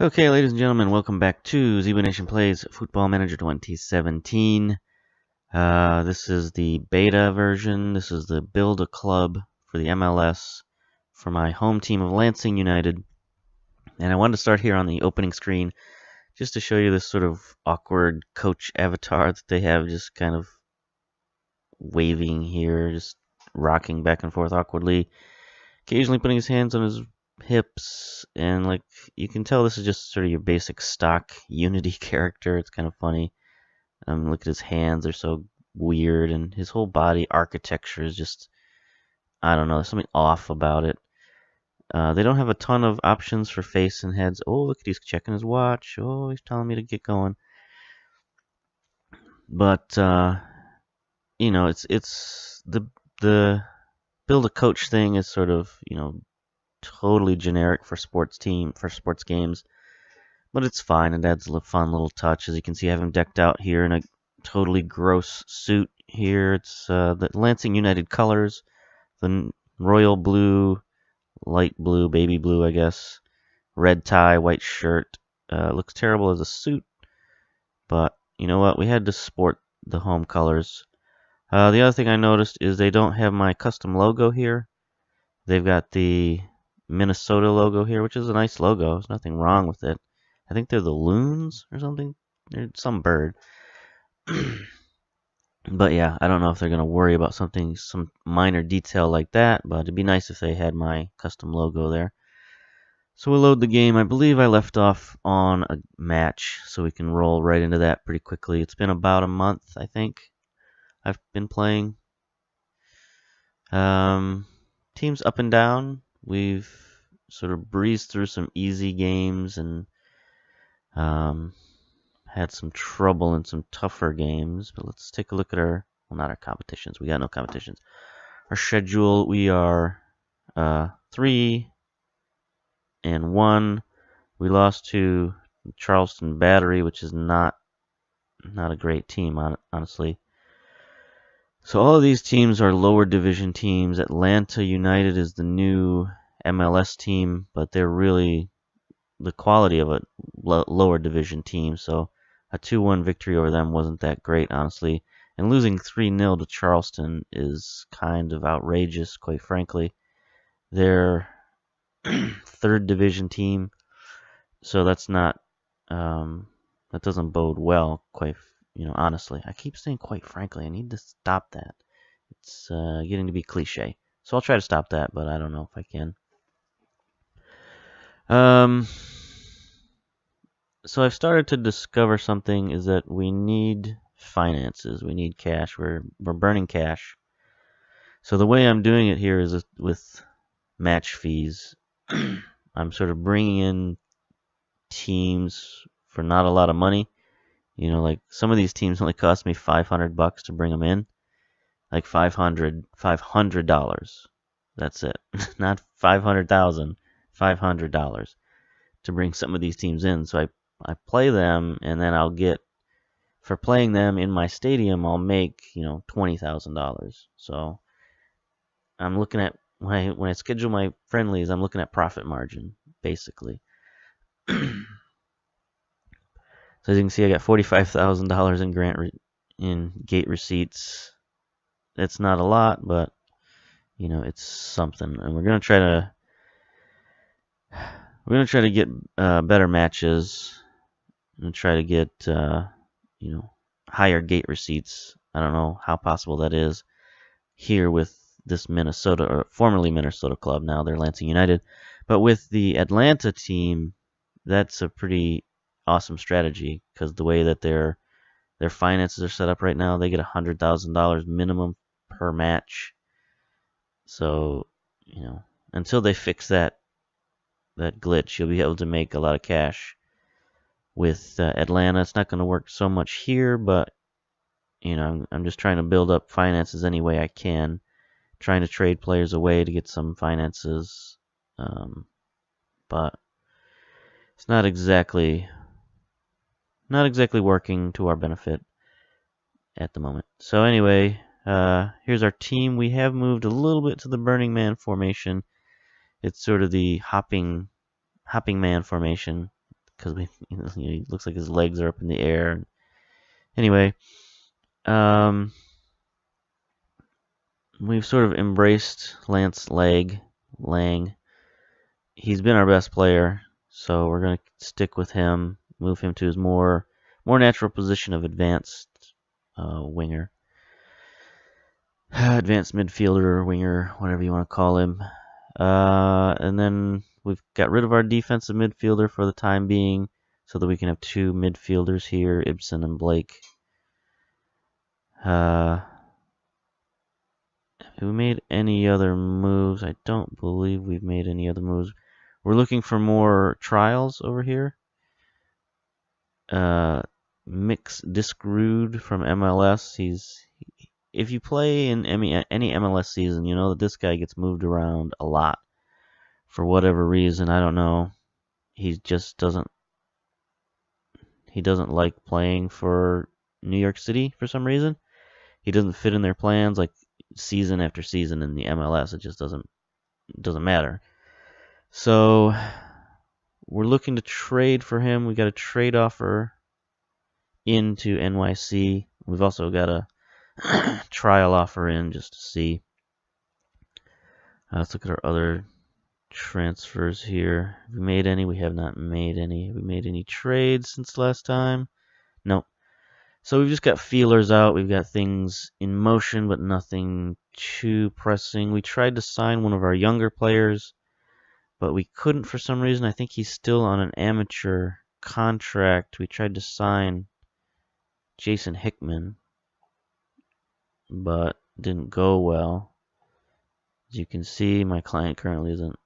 Okay, ladies and gentlemen, welcome back to Zebo Nation Plays Football Manager 2017. This is the beta version. This is the build a club for the MLS for my home team of Lansing United. And I wanted to start here on the opening screen just to show you this sort of awkward coach avatar that they have just kind of waving here, just rocking back and forth awkwardly, occasionally putting his hands on his hips, and like you can tell this is just sort of your basic stock Unity character. It's kind of funny. Look at his hands, they're so weird, and his whole body architecture is just, I don't know, there's something off about it. They don't have a ton of options for face and heads. Oh, look at he's checking his watch. Oh, he's telling me to get going. But it's the build a coach thing is sort of totally generic for sports games, but it's fine. It adds a fun little touch. As you can see, I have him decked out here in a totally gross suit here. It's the Lansing United colors, the royal blue, light blue, baby blue, I guess, red tie, white shirt. Looks terrible as a suit, but you know what? We had to sport the home colors. The other thing I noticed is they don't have my custom logo here. They've got the Minnesota logo here, which is a nice logo. There's nothing wrong with it. I think they're the loons or something. They're some bird. But yeah, I don't know if they're going to worry about some minor detail like that, but it'd be nice if they had my custom logo there. So we'll load the game. I believe I left off on a match, so we can roll right into that pretty quickly. It's been about a month, I think, I've been playing. Teams up and down. We've sort of breezed through some easy games and had some trouble in some tougher games. But let's take a look at not our competitions. We got no competitions. Our schedule, we are 3-1. We lost to Charleston Battery, which is not a great team, honestly. So all of these teams are lower division teams. Atlanta United is the new MLS team, but they're really the quality of a lower division team. So a 2-1 victory over them wasn't that great, honestly. And losing 3-0 to Charleston is kind of outrageous, quite frankly. They're third division team, so that's not that doesn't bode well, honestly. I keep saying quite frankly. I need to stop that. It's getting to be cliche. So I'll try to stop that, but I don't know if I can. So I've started to discover something, is that we need finances. We need cash. We're burning cash. So the way I'm doing it here is with match fees. I'm sort of bringing in teams for not a lot of money. Like some of these teams only cost me $500 to bring them in. Like $500. That's it. Not 500,000. $500 to bring some of these teams in. So I play them, and then I'll get, for playing them in my stadium, I'll make $20,000. So I'm looking at when I schedule my friendlies, I'm looking at profit margin basically. So as you can see, I got $45,000 in gate receipts. It's not a lot, but it's something, and we're gonna try to get better matches and try to get higher gate receipts. I don't know how possible that is here with this Minnesota, or formerly Minnesota club, now they're Lansing United, but with the Atlanta team, that's a pretty awesome strategy, because the way that their finances are set up right now, they get $100,000 minimum per match. So until they fix that glitch, you'll be able to make a lot of cash. With Atlanta, it's not going to work so much here, but I'm just trying to build up finances any way I can, trying to trade players away to get some finances, but it's not exactly working to our benefit at the moment. So anyway, here's our team. We have moved a little bit to the Burning Man formation. It's sort of the hopping man formation. because he looks like his legs are up in the air. Anyway, we've sort of embraced Lance Lang. He's been our best player, so we're going to stick with him, move him to his more natural position of advanced winger. Advanced midfielder, winger, whatever you want to call him. And then we've got rid of our defensive midfielder for the time being so that we can have two midfielders here, Ibsen and Blake. Have we made any other moves? I don't believe we've made any other moves. We're looking for more trials over here. Mix Discrude from MLS. If you play in any MLS season, you know that this guy gets moved around a lot for whatever reason. I don't know. He just doesn't like playing for New York City for some reason. He doesn't fit in their plans like season after season in the MLS. It just doesn't matter. So we're looking to trade for him. We got a trade offer into NYC. We've also got a trial offer in just to see. Let's look at our other transfers here. Have we made any? We have not made any. Have we made any trades since last time? Nope. So we've just got feelers out. We've got things in motion, but nothing too pressing. We tried to sign one of our younger players, but we couldn't for some reason. I think he's still on an amateur contract. We tried to sign Jason Hickman, but didn't go well. As you can see, my client currently isn't.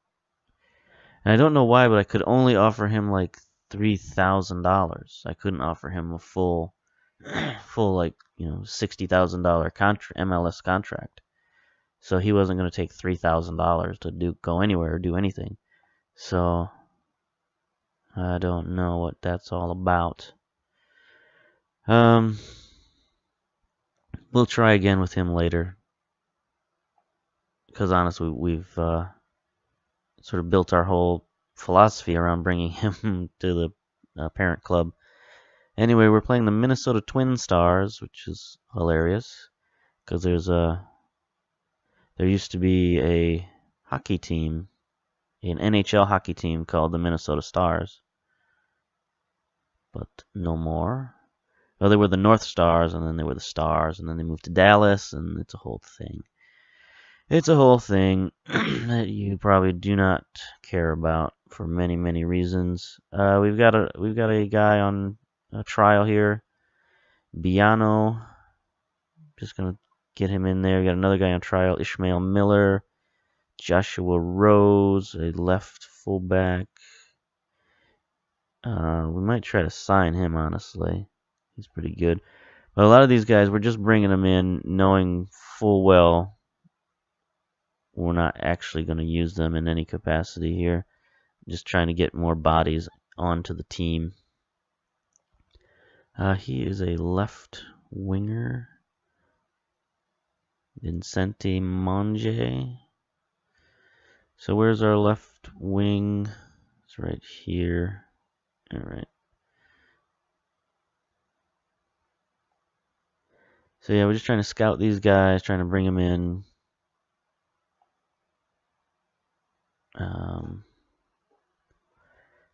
And I don't know why, but I could only offer him like $3,000. I couldn't offer him a full like, $60,000 MLS contract. So he wasn't going to take $3,000 to go anywhere or do anything. So I don't know what that's all about. We'll try again with him later. Because honestly, we've sort of built our whole philosophy around bringing him to the parent club. Anyway, we're playing the Minnesota Twin Stars, which is hilarious. Because there used to be a hockey team, an NHL hockey team called the Minnesota Stars. But no more. Well, they were the North Stars, and then they were the Stars, and then they moved to Dallas, and it's a whole thing. It's a whole thing that you probably do not care about for many, many reasons. We've got a guy on a trial here, Biano. Just gonna get him in there. We got another guy on trial, Ishmael Miller, Joshua Rose, a left fullback. We might try to sign him, honestly. He's pretty good. But a lot of these guys, we're just bringing them in knowing full well we're not actually going to use them in any capacity here. Just trying to get more bodies onto the team. He is a left winger. Vincente Monge. So where's our left wing? It's right here. All right. So yeah, we're just trying to scout these guys, trying to bring them in.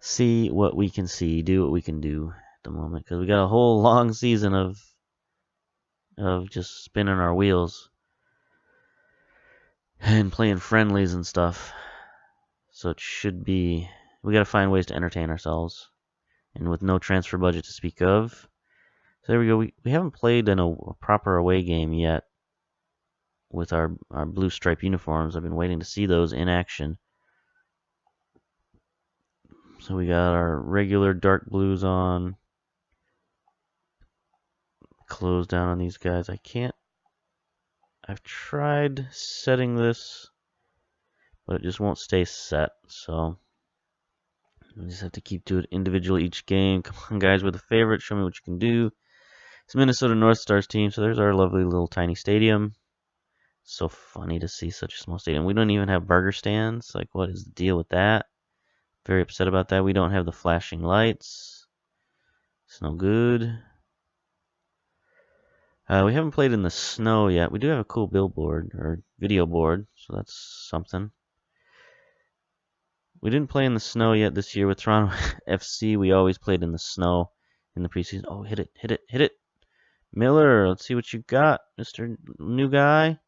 See what we can see, do what we can do at the moment, because we got a whole long season of just spinning our wheels and playing friendlies and stuff. So it should be, we got to find ways to entertain ourselves, and with no transfer budget to speak of. So there we go. We haven't played in a proper away game yet with our blue stripe uniforms. I've been waiting to see those in action. So we got our regular dark blues on. Close down on these guys. I've tried setting this, but it just won't stay set. So we just have to keep doing it individually each game. Come on, guys, we're the favorite. Show me what you can do. It's Minnesota North Stars team. So there's our lovely little tiny stadium. So funny to see such a small stadium. We don't even have burger stands. Like, what is the deal with that? Very upset about that. We don't have the flashing lights. It's no good. We haven't played in the snow yet. We do have a cool billboard or video board, so that's something. We didn't play in the snow yet this year with Toronto FC. We always played in the snow in the preseason. Oh, hit it, hit it, hit it. Miller, let's see what you got, Mr. New Guy.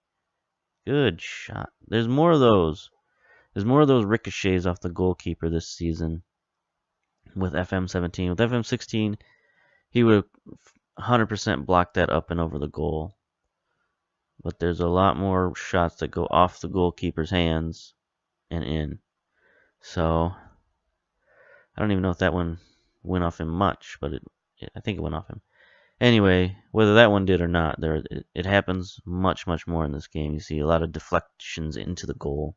Good shot. There's more of those. There's more of those ricochets off the goalkeeper this season with FM17. With FM16, he would have 100% blocked that up and over the goal. But there's a lot more shots that go off the goalkeeper's hands and in. So, I don't even know if that one went off him much, but I think it went off him. Anyway, whether that one did or not, it happens much, much more in this game. You see a lot of deflections into the goal.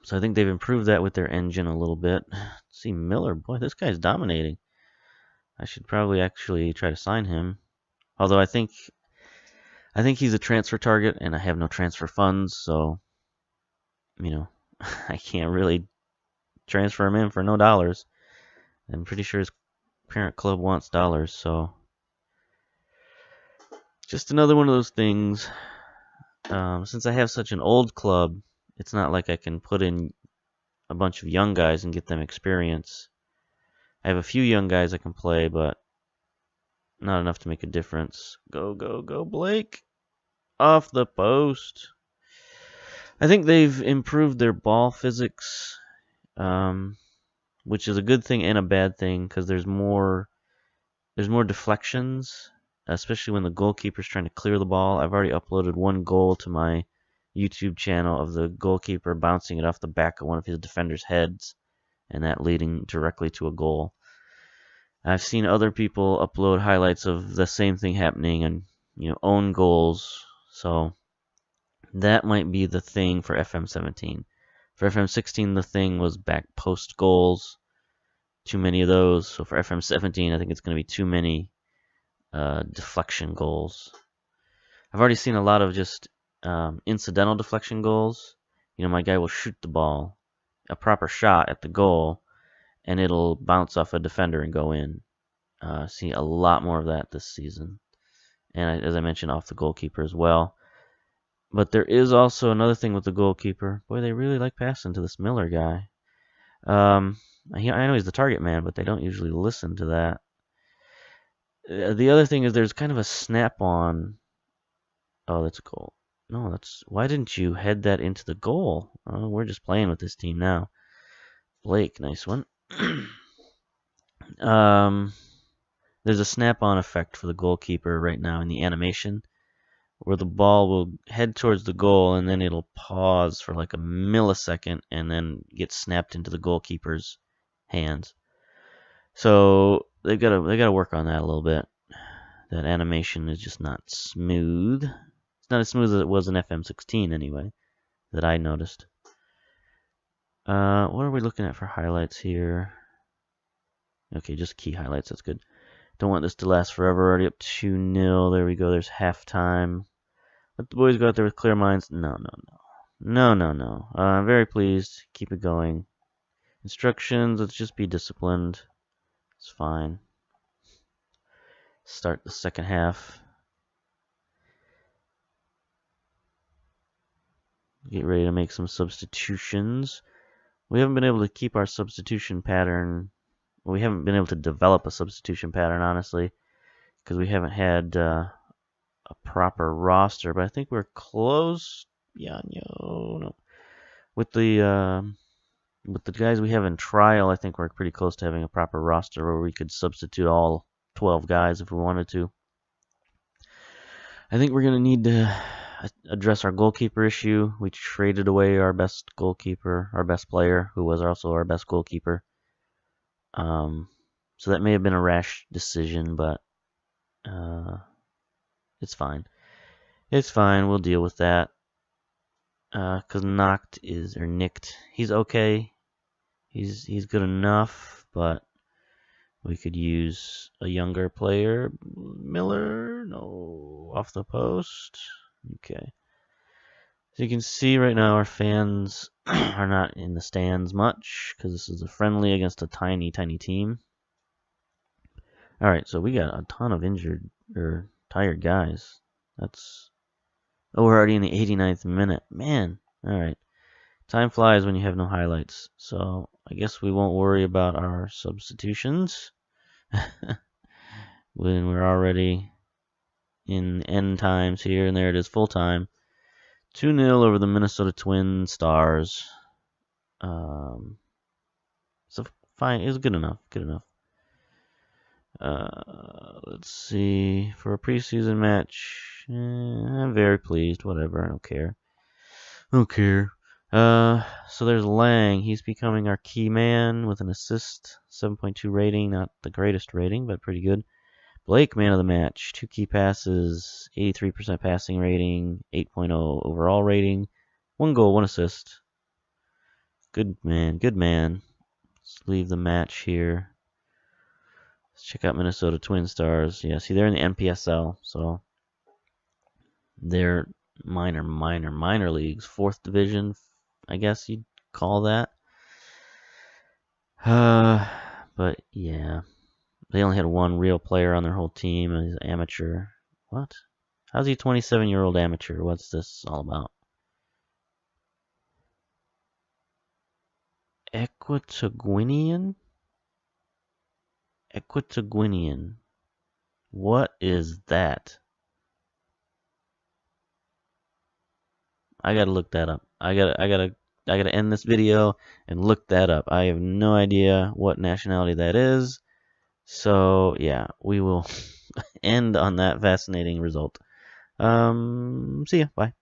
So I think they've improved that with their engine a little bit. Let's see, Miller, boy, this guy's dominating. I should probably actually try to sign him. Although I think he's a transfer target, and I have no transfer funds, so I can't really transfer him in for no dollars. I'm pretty sure his parent club wants dollars, so just another one of those things. Since I have such an old club, it's not like I can put in a bunch of young guys and get them experience. I have a few young guys I can play, but not enough to make a difference. Go, go, go, Blake! Off the post. I think they've improved their ball physics, which is a good thing and a bad thing, because there's more deflections, especially when the goalkeeper's trying to clear the ball. I've already uploaded one goal to my YouTube channel of the goalkeeper bouncing it off the back of one of his defenders' heads, and that leading directly to a goal. I've seen other people upload highlights of the same thing happening and own goals. So that might be the thing for FM17. For FM16, the thing was back post goals. Too many of those. So for FM17, I think it's going to be too many deflection goals. I've already seen a lot of just incidental deflection goals. My guy will shoot the ball, a proper shot at the goal, and it'll bounce off a defender and go in. See a lot more of that this season. And as I mentioned, off the goalkeeper as well. But there is also another thing with the goalkeeper. Boy, they really like passing to this Miller guy. I know he's the target man, but they don't usually listen to that. The other thing is there's kind of a snap-on. Oh, that's a goal. No, why didn't you head that into the goal? Oh, we're just playing with this team now. Blake, nice one. There's a snap-on effect for the goalkeeper right now in the animation, where the ball will head towards the goal and then it'll pause for like a millisecond and then get snapped into the goalkeeper's hands. So they gotta work on that a little bit. That animation is just not smooth. It's not as smooth as it was in FM16 anyway, that I noticed. What are we looking at for highlights here? Okay, just key highlights, that's good. Don't want this to last forever. Already up 2-0. There we go, there's halftime. Let the boys go out there with clear minds. No. I'm very pleased. Keep it going. Instructions, let's just be disciplined. It's fine. Start the second half. Get ready to make some substitutions. We haven't been able to keep our substitution pattern. We haven't been able to develop a substitution pattern, honestly, because we haven't had a proper roster. But I think we're close. No. With the guys we have in trial, I think we're pretty close to having a proper roster where we could substitute all 12 guys if we wanted to. I think we're going to need to address our goalkeeper issue. We traded away our best goalkeeper, our best player, who was also our best goalkeeper. So that may have been a rash decision, but it's fine. It's fine. We'll deal with that. Because Nicked, he's okay. He's good enough, but we could use a younger player. Miller, no, off the post. Okay. As you can see right now, our fans are not in the stands much because this is a friendly against a tiny, tiny team. All right, so we got a ton of injured or tired guys. Oh, we're already in the 89th minute. Man, all right. Time flies when you have no highlights. So I guess we won't worry about our substitutions when we're already in end times here. And there it is, full time. 2-0 over the Minnesota Twin Stars. So fine, it was good enough. Good enough. Let's see. For a preseason match, I'm very pleased. Whatever, I don't care. So there's Lang. He's becoming our key man with an assist, 7.2 rating. Not the greatest rating, but pretty good. Blake, man of the match. 2 key passes, 83% passing rating, 8.0 overall rating. 1 goal, 1 assist. Good man, good man. Let's leave the match here. Let's check out Minnesota Twin Stars. Yeah, see, they're in the NPSL, so they're minor leagues. 4th division, I guess you'd call that. But yeah, they only had 1 real player on their whole team. He's an amateur. What? How's he a 27-year-old amateur? What's this all about? Equatoguinean? Equatoguinean. What is that? I gotta look that up. I gotta end this video and look that up. I have no idea what nationality that is. So yeah, we will end on that fascinating result. See ya. Bye.